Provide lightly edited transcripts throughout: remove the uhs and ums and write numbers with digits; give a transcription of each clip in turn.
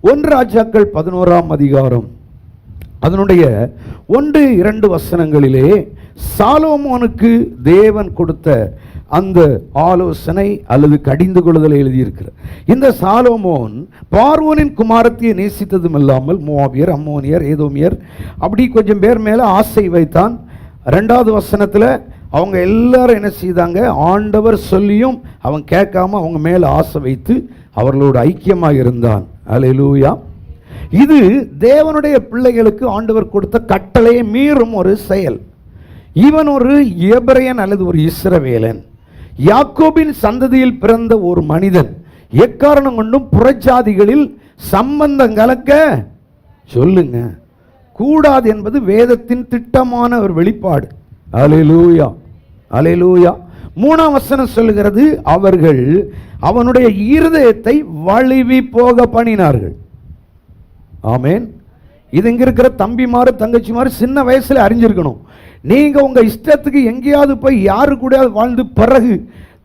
1 ராஜாக்கள் 11ஆம் அதிகாரம் அதனுடைய 1-2 வசனங்களிலே சாலோமோனுக்கு தேவன் கொடுத்த அந்த ஆலோசனை அல்லது கடிந்து கொள்ளுதலை எழுதியிருக்கிறார். இந்த சாலோமோன் பார்வோனின் குமாரத்தியை நேசித்ததும் இல்லாமல் மோவாபியர், அம்மோனியர், ஏதோமியர் அப்படி கொஞ்சம் பேர் மேலே ஆசை வைத்தான். 2வது வசனத்தில் அவங்க எல்லாரும் என்ன செய்தாங்க, ஆண்டவர் சொல்லியும் அவன் கேட்காம அவங்க மேலே ஆசை வைத்து அவர்களோடு ஐக்கியமாக இருந்தான். அல்லேலூயா. இது தேவனுடைய பிள்ளைகளுக்கு ஆண்டவர் கொடுத்த கட்டளையை மீறும் ஒரு செயல். இவன் ஒரு எபிரெயன் அல்லது ஒரு இஸ்ரவேலன், யாக்கோபின் சந்ததியில் பிறந்த ஒரு மனிதன். எக்காரணம் கொண்டும் புறஜாதிகளில் சம்பந்தம் கலக்க சொல்லுங்க கூடாது என்பது வேதத்தின் திட்டமான ஒரு வெளிப்பாடு. அல்லேலூயா, அல்லேலூயா. 3ஆம் வசனம் சொல்லுகிறது, அவர்கள் அவனுடைய இருதயத்தை வழுவி போக பண்ணினார்கள். ஆமேன். இது இங்க இருக்கிற தம்பிமாரு தங்கச்சிமாரு சின்ன வயசுல அறிஞ்சிருக்கணும். நீங்க உங்க இஷ்டத்துக்கு எங்கேயாவது போய் யாரு கூட வாழ்ந்து பிறகு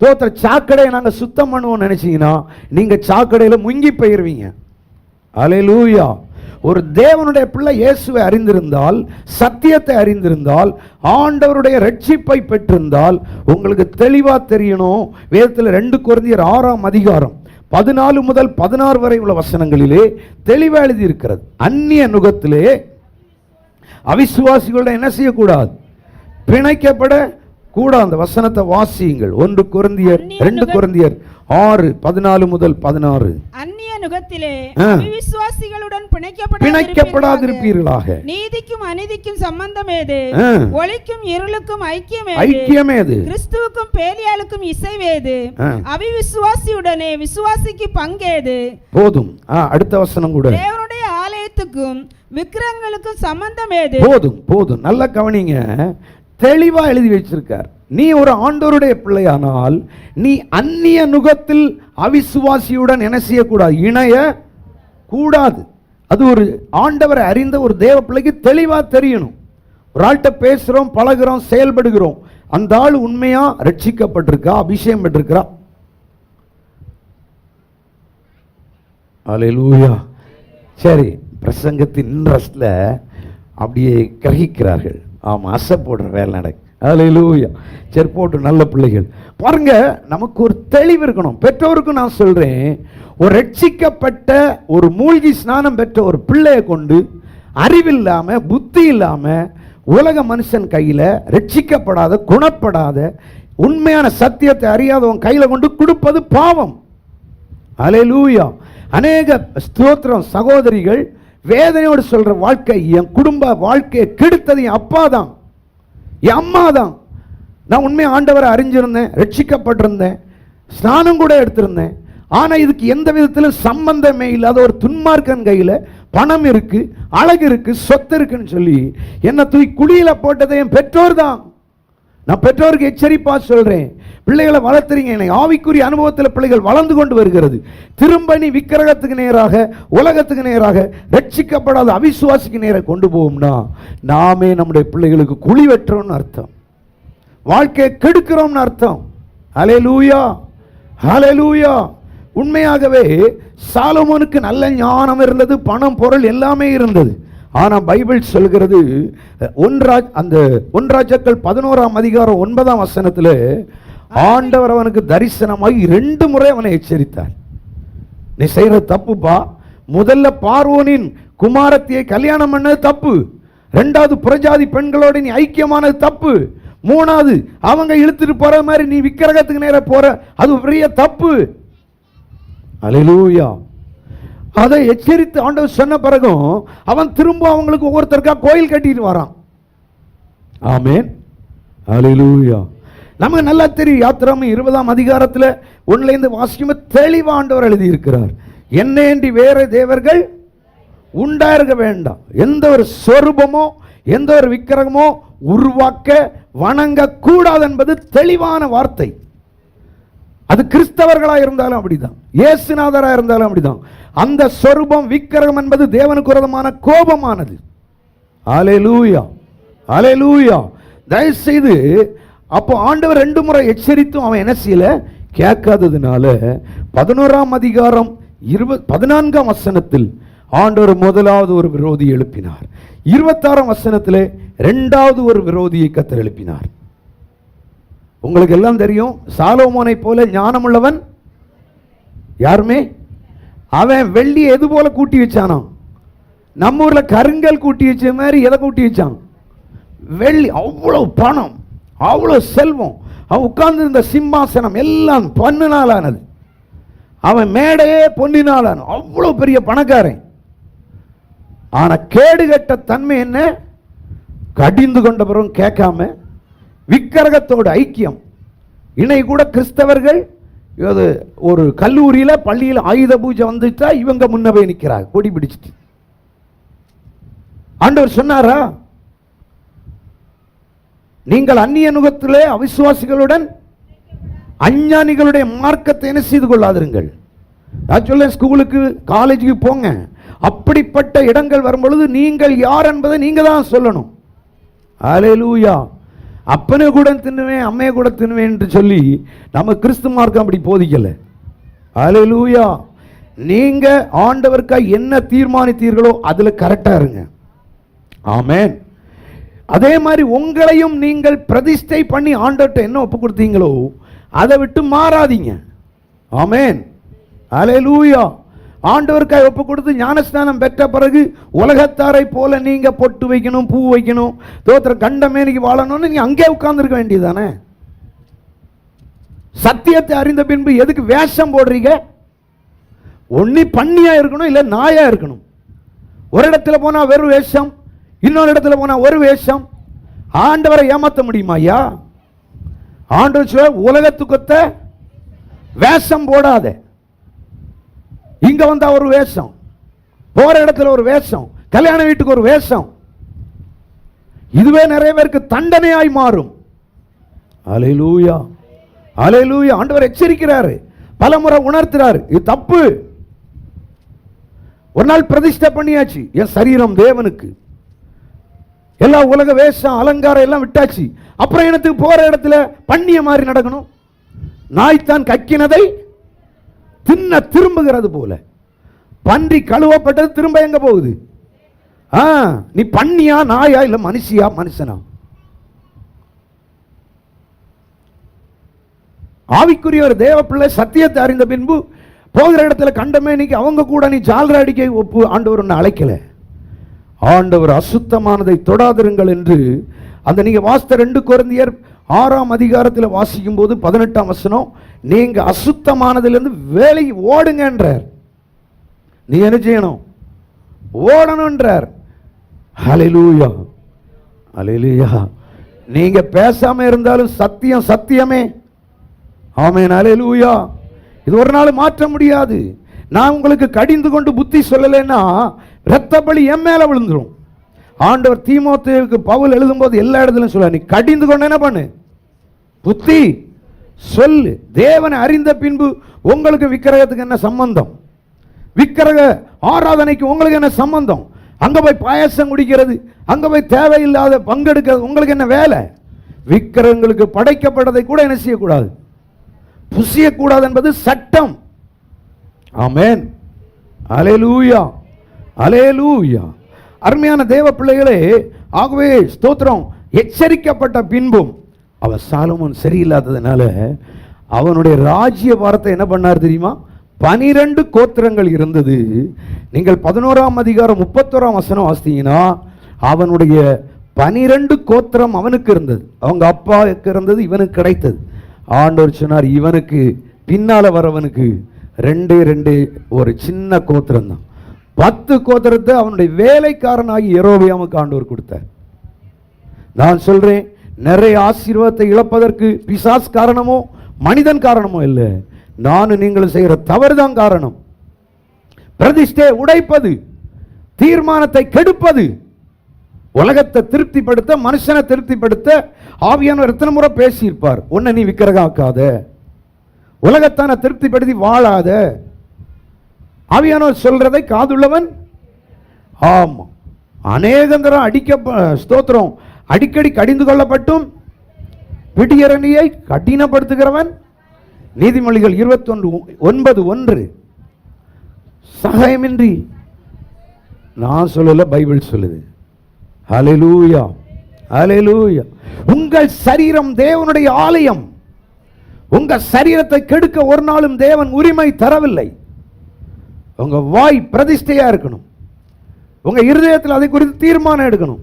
தோற்ற சாக்கடையை நாங்க சுத்தம் பண்ணுவோம் நினைச்சீங்கன்னா நீங்க சாக்கடையில முங்கி போயிருவீங்க. அல்லேலூயா. ஒரு தேவனுடைய பிள்ளை இயேசுவை அறிந்திருந்தால், சத்தியத்தை அறிந்திருந்தால், ஆண்டவருடைய ரட்சிப்பை பெற்றிருந்தால் உங்களுக்கு தெளிவா தெரியணும். வேதத்தில் 2 கொரிந்தியர் 6ஆம் அதிகாரம் 14 முதல் 16 வரை உள்ள வசனங்களிலே தெளிவாக எழுதி இருக்கிறது. அந்நிய நுகத்திலே அவிசுவாசிகளோட என்ன செய்யக்கூடாது, பிணைக்கப்பட கூடாது. அந்த வசனத்தை வாசியுங்கள். 2 கொரிந்தியர் 6:14 முதல் 16. அந்நிய நுகத்திலே அவிசுவாசிகளுடன் பிணைக்கப்படாதிருப்பீர்களாக. நீதிக்கும் அநீதிக்கும் சம்பந்தம் ஏது? ஒளிக்கும் இருளுக்கும் ஐக்கியம் ஏது? கிறிஸ்துவுக்கும் பேலியாளுக்கும் இசைவேது? அவிசுவாசியுடனே விசுவாசிக்கு பங்கேது? போதும். அடுத்த வசனம் கூட, தேவனுடைய ஆலயத்துக்கும் விக்கிரகங்களுக்கும் சம்பந்தம் ஏது? போதும் போதும். நல்ல கவனிங்க. தெளிவா எழுதி வச்சிருக்கார். நீ ஒரு ஆண்டவருடைய பிள்ளையானால் நீ அந்நிய நுகத்தில் அவிசுவாசியுடன் என்ன செய்யக்கூடாது, இணைய கூடாது. அது ஒரு ஆண்டவரை அறிந்த ஒரு தேவ பிள்ளைக்கு தெளிவா தெரியணும். ஒரு ஆள்கிட்ட பேசுறோம், பழகுறோம், செயல்படுகிறோம், அந்த ஆள் உண்மையா ரட்சிக்கப்பட்டிருக்கா, அபிஷேகம் பெற்றிருக்கிறா? அல்லேலூயா. சரி, பிரசங்கத்தின் இன்ட்ரெஸ்ட்ல அப்படியே கிரகிக்கிறார்கள். ஆமா, அசை போடுற வேலை நடக்கு. அல்லேலூயா. சரி, போட்டு நல்ல பிள்ளைகள் பாருங்க. நமக்கு ஒரு தெளிவு இருக்கணும். பெற்றோருக்கு நான் சொல்றேன், ஒரு ரட்சிக்கப்பட்ட ஒரு மூழ்கி ஸ்நானம் பெற்ற ஒரு பிள்ளையை கொண்டு அறிவில்லாம புத்தி இல்லாம உலக மனுஷன் கையில ரட்சிக்கப்படாத, குணப்படாத, உண்மையான சத்தியத்தை அறியாதவன் கையில கொண்டு கொடுப்பது பாவம். அல்லேலூயா. அநேக ஸ்தோத்திரம் சகோதரிகள் வேதனையோடு சொல்ற வாழ்க்கை, என் குடும்ப வாழ்க்கையை கெடுத்தது என் அப்பா தான், என் அம்மா தான். நான் உண்மையை ஆண்டவரை அறிஞ்சிருந்தேன், ரட்சிக்கப்பட்டிருந்தேன், ஸ்நானம் கூட எடுத்திருந்தேன். ஆனா இதுக்கு எந்த விதத்திலும் சம்பந்தமே இல்லாத ஒரு துன்மார்க்கன் கையில பணம் இருக்கு, அழகு இருக்கு, சொத்து இருக்குன்னு சொல்லி என்ன தூக்கி குழியில போட்டதை என் பெற்றோர் தான். நான் பெற்றோருக்கு எச்சரிப்பா சொல்றேன், பிள்ளைகளை வளர்த்துறீங்க. எனக்கு ஆவிக்குரிய அனுபவத்தில் பிள்ளைகள் வளர்ந்து கொண்டு வருகிறது. திரும்ப நீ விக்கிரகத்துக்கு நேராக, உலகத்துக்கு நேராக, ரட்சிக்கப்படாத அவிசுவாசிக்கு நேராக கொண்டு போவோம்னா நாமே நம்முடைய பிள்ளைகளுக்கு குழி வெட்டுறோம்னு அர்த்தம், வாழ்க்கையை கெடுக்கிறோம்னு அர்த்தம். அல்லேலூயா, அல்லேலூயா. உண்மையாகவே சாலோமோனுக்கு நல்ல ஞானம் இருந்தது, பணம் பொருள் எல்லாமே இருந்தது. ஆனா பைபிள் சொல்கிறது, 1 ராஜாக்கள் 11ஆம் அதிகாரம் 9ஆம் வசனத்தில் ஆண்டவர் அவனுக்கு தரிசனமாகி 2 முறை அவனை எச்சரித்தார். நீ செய்யற தப்புப்பா. முதல்ல பார்வோனின் குமாரத்தியை கல்யாணம் பண்ணது தப்பு. 2வது புறஜாதி பெண்களோடு நீ ஐக்கியமானது தப்பு. 3வது அவங்க இழுத்துட்டு போற மாதிரி நீ விக்கிரகத்துக்கு நேர போற, அது பெரிய தப்பு. அல்லேலூயா. அதை எச்சரித்து ஆண்டவர் சொன்ன பிறகும் அவன் திரும்ப அவங்களுக்கு ஒவ்வொருத்தருக்கா கோயில் கட்டிட்டு வரான். ஆமென், அல்லேலூயா. நமக்கு நல்லா தெரியும். யாத்திராமம் 20ஆம் அதிகாரத்தில் 1லேருந்து வாசிக்கும் தெளிவா ஆண்டவர் எழுதி இருக்கிறார், என்னேண்டி வேற தேவர்கள் உண்டாயிருக்க வேண்டாம். எந்த ஒரு சொரூபமோ எந்த ஒரு விக்கிரகமோ உருவாக்க வணங்க கூடாது என்பது தெளிவான வார்த்தை. அது கிறிஸ்தவர்களா இருந்தாலும் அப்படிதான், இயேசுநாதரா இருந்தாலும் அப்படிதான். அந்த சொரூபம் விக்கிரகம் என்பது தேவனுக்கு விரோதமான கோபமானது. அல்லேலூயா, அல்லேலூயா. தயவு செய்து அப்போ ஆண்டவர் 2 முறை எச்சரித்தும் அவன் என்ன செய்யல, கேட்காததுனால 11ஆம் அதிகாரம் 14ஆம் வசனத்தில் ஆண்டவர் முதலாவது ஒரு விரோதி எழுப்பினார். 26ஆம் வசனத்திலே இரண்டாவது ஒரு விரோதியை கர்த்தர் எழுப்பினார். உங்களுக்கு எல்லாம் தெரியும், சாலோமோனை போல ஞானமுள்ளவன் யாருமே. அவன் வெள்ளி எது போல கூட்டி வச்சானோ, நம்ம ஊர்ல கருங்கல் கூட்டி வச்ச மாதிரி எதை கூட்டி வச்சான்? வெள்ளி. அவ்வளவு பணம், அவ்வளவு செல்வம், அவன் உட்கார்ந்து இருந்த சிம்மாசனம் எல்லாம் பொன்னினாலானது, அவன் மேடையே பொன்னினாலான அவ்வளவு பெரிய பணக்காரன். ஆனா கேடுகட்ட தன்மை என்ன? கடிந்து கொண்ட பிறகும் கேட்காம விக்கிரகத்தோடு ஐக்கியம். இன்னைக்கு கூட கிறிஸ்தவர்கள் ஒரு கல்லூரியில பள்ளியில் ஆயுத பூஜை வந்துட்டா இவங்க முன்ன போய் நிற்கிறாங்க கொடி பிடிச்சிட்டு. ஆண்டவர் சொன்னாரா, நீங்கள் அந்நிய நுகத்திலே அவிசுவாசிகளுடன் அஞ்ஞானிகளுடைய மார்க்கத்தை என்ன செய்து கொள்ளாதிருங்கள். நான் சொல்ல, ஸ்கூலுக்கு காலேஜுக்கு போங்க, அப்படிப்பட்ட இடங்கள் வரும்பொழுது நீங்கள் யார் என்பதை நீங்க தான் சொல்லணும். அல்லேலூயா. அப்பனே கூட தின்னுவேன் அம்மையை கூட தின்னுவேன் என்று சொல்லி நம்ம கிறிஸ்து மார்க்கம் அப்படி போதிக்கல. அல்லேலூயா. நீங்க ஆண்டவருக்காக என்ன தீர்மானித்தீர்களோ அதுல கரெக்டா இருங்க. ஆமென். அதே மாதிரி உங்களையும் நீங்கள் பிரதிஷ்டை பண்ணி ஆண்டவர்கிட்ட என்ன ஒப்பு கொடுத்தீங்களோ அதை விட்டு மாறாதீங்க. ஆமென். அல்லேலூயா. ஆண்டவருக்காக ஒப்பு கொடுத்து ஞானஸ்நானம் பெற்ற பிறகு உலகத்தாரை போல நீங்க பொட்டு வைக்கணும், பூ வைக்கணும், தோத்திர கண்டமேனிக்கு வாழணும்னு நீங்க அங்கே உட்கார்ந்துருக்க வேண்டியதானே. சத்தியத்தை அறிந்த பின்பு எதுக்கு வேஷம் போடுறீங்க? ஒண்ணு பண்ணியா இருக்கணும், இல்ல நாயா இருக்கணும். ஒரு இடத்துல போனா வெறும் வேஷம், இன்னொரு இடத்துல போனா ஒரு வேஷம். ஆண்டவரை ஏமாத்த முடியுமா ஐயா? ஆண்டவர் உலகத்துக்கொத்த வேஷம் போடாத. இங்க வந்தா ஒரு வேஷம், போற இடத்துல ஒரு வேஷம், கல்யாண வீட்டுக்கு ஒரு வேஷம். இதுவே நிறைய பேருக்கு தண்டனையாய் மாறும். அல்லேலூயா, அல்லேலூயா. ஆண்டவர் எச்சரிக்கிறாரு, பலமுறை உணர்த்துறாரு, இது தப்பு. ஒரு நாள் பிரதிஷ்டை பண்ணியாச்சு என் சரீரம் தேவனுக்கு, எல்லா உலக வேஷம் அலங்காரம் எல்லாம் விட்டாச்சு. அப்புறம் எனக்கு போற இடத்துல பண்ணிய மாதிரி நடக்கணும். நாய்த்தான் கக்கினதை தின்ன திரும்புகிறது போல. பன்றி கழுவப்பட்டது திரும்ப எங்க போகுது? நீ பண்ணியா நாயா இல்ல மனுஷியா மனுஷனா? ஆவிக்குரிய ஒரு தேவ பிள்ளை சத்தியத்தை அறிந்த பின்பு போகிற இடத்துல கண்டமேனிக்கு அவங்க கூட நீ ஜால்ரா அடிக்க ஒப்பு ஆண்டவர் ஒன்னு அழைக்கல. ஆண்டவர் அசுத்தமானதை தொடாதிருங்கள் என்று அந்த நீங்க வாசித்த 2 கொரிந்தியர் 6ஆம் அதிகாரத்தில் வாசிக்கும் போது 18ஆம் வசனம், நீங்க அசுத்தமானதிலிருந்து வேலை ஓடுங்க என்றார். நீ என்ன செய்யணும்? ஓடணும் என்றார். ஹல்லேலூயா, ஹல்லேலூயா. நீங்க பேசாம இருந்தாலும் சத்தியம் சத்தியமே. ஆமென், ஹல்லேலூயா. இது ஒரு நாள் மாற்ற முடியாது. நான் உங்களுக்கு கடிந்து கொண்டு புத்தி சொல்லலைன்னா இரத்த பலி என் மேல விழுந்துரும். ஆண்டவர் தீமோத்தேயுக்கு பவுல் எழுதும்போது எல்லா இடத்துலையும் சொல்ல, நீ கடிந்து கொண்டு என்ன பண்ணு? புத்தி சொல்லு. தேவனை அறிந்த பின்பு உங்களுக்கு விக்கிரகத்துக்கு என்ன சம்பந்தம்? விக்கிரக ஆராதனைக்கு உங்களுக்கு என்ன சம்பந்தம்? அங்க போய் பாயசம் குடிக்கிறது, அங்க போய் தேவையில்லாத பங்கெடுக்கிறது உங்களுக்கு என்ன வேலை? விக்கிரகங்களுக்கு படைக்கப்பட்டதை கூட என்ன செய்யக்கூடாது? புசியக்கூடாது என்பது சட்டம். ஆமென், அல்லேலூயா, அல்லேலூயா. அருமையான தேவ பிள்ளைகளே, ஆகவே ஸ்தோத்திரம். எச்சரிக்கப்பட்ட பின்பும் அவன் சாலமோன் சரியில்லாததுனால அவனுடைய ராஜ்ய பாரத்தை என்ன பண்ணார் தெரியுமா? 12 கோத்திரங்கள் இருந்தது. நீங்கள் 11ஆம் அதிகாரம் 31ஆம் வசனம் வாசித்தீங்கன்னா அவனுடைய 12 கோத்திரம் அவனுக்கு இருந்தது, அவங்க அப்பாவுக்கு இருந்தது, இவனுக்கு கிடைத்தது. ஆண்டவர் சொன்னார், இவனுக்கு பின்னால வரவனுக்கு 2 ஒரு சின்ன கோத்திரம் தான். 10 கோத்திரத்தை அவனுடைய வேலைக்காரனாகி யெரொபெயாமுக்கு ஆண்டவர் கொடுத்தார். நான் சொல்றேன், நிறைய ஆசீர்வாதத்தை இழப்பதற்கு பிசாஸ் காரணமோ மனிதன் காரணமோ இல்லை, நானும் நீங்களும் செய்கிற தவறுதான் காரணம். பிரதிஷ்டை உடைப்பது, தீர்மானத்தை கெடுப்பது, உலகத்தை திருப்திப்படுத்த, மனுஷனை திருப்திப்படுத்த ஆவியானவர் எத்தனை முறை பேசியிருப்பார். உன்னை நீ விக்கிரகாக்காத, உலகத்தான திருப்திப்படுத்தி வாழாத. ஆவியானவர் சொல்றதை காதுள்ளவன். ஆமா, அநேகந்தரம் ஸ்தோத்திரம் அடிக்கடி கடிந்து கொள்ளப்பட்டும் பிடியரணியை கடினப்படுத்துகிறவன். நீதிமொழிகள் 21:9 சகாயமின்றி நான் சொல்லல, பைபிள் சொல்லுது. ஹல்லேலூயா, ஹல்லேலூயா. உங்கள் சரீரம் தேவனுடைய ஆலயம். உங்க சரீரத்தை கெடுக்க ஒரு நாளும் தேவன் உரிமை தரவில்லை. உங்க வாய் பிரதிஷ்டையா இருக்கணும். உங்க இருதயத்தில் அதை குறித்து தீர்மானம் எடுக்கணும்.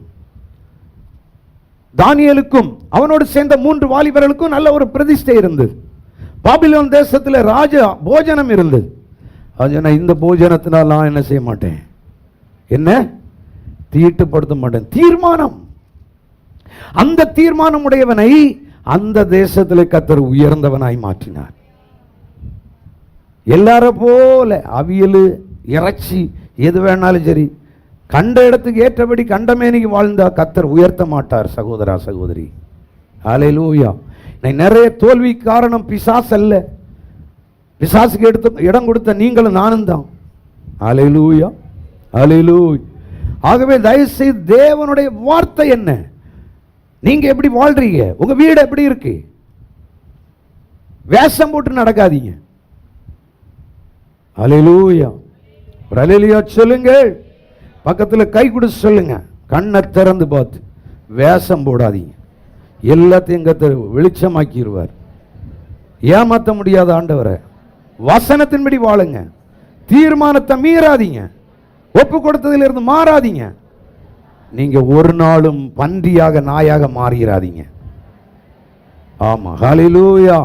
தானியேலுக்கும் அவனோடு சேர்ந்த 3 வாலிபர்களுக்கும் நல்ல ஒரு பிரதிஷ்டை இருந்தது. பாபிலோன் தேசத்தில் ராஜ போஜனம் இருந்தது. இந்த போஜனத்தினால் நான் என்ன செய்ய மாட்டேன், என்ன தீட்டுப்படுத்த மாட்டேன். தீர்மானம். அந்த தீர்மானம் உடையவனை அந்த தேசத்தில் கர்த்தர் உயர்ந்தவனாய் மாற்றினார். எல்லாரும் போல அவியல், இறைச்சி, எது வேணாலும் சரி, கண்ட இடத்துக்கு ஏற்றபடி கண்டமேனிக்கு வாழ்ந்தா கர்த்தர் உயர்த்த மாட்டார். சகோதரா, சகோதரி, ஹல்லேலூயா. நிறைய தோல்வி காரணம் பிசாசு அல்ல. பிசாசுக்கு எடுத்து இடம் கொடுத்த நீங்களும் நானும் தான். ஹல்லேலூயா, ஹல்லேலூயா. ஆகவே தயவு செய்து தேவனுடைய வார்த்தை என்ன, நீங்க எப்படி வாழ்றீங்க, உங்க வீடு எப்படி இருக்கு, வேஷம் போட்டு நடக்காதீங்க. ஹல்லேலூயா, ஒரு ஹல்லேலூயா சொல்லுங்க. பக்கத்தில் கை கொடுத்து சொல்லுங்க. கண்ணை திறந்து பார்த்து வேஷம் போடாதீங்க. எல்லாத்தையும் கர்த்தர் வெளிச்சமாக்கிடுவார். ஏமாற்ற முடியாத ஆண்டவரை வசனத்தின்படி வாழுங்க. தீர்மானத்தை மீறாதீங்க. ஒப்பு கொடுத்ததிலிருந்து மாறாதீங்க. நீங்க ஒரு நாளும் பன்றியாக, நாயாக மாறிடாதீங்க. ஆமா, ஹல்லேலூயா.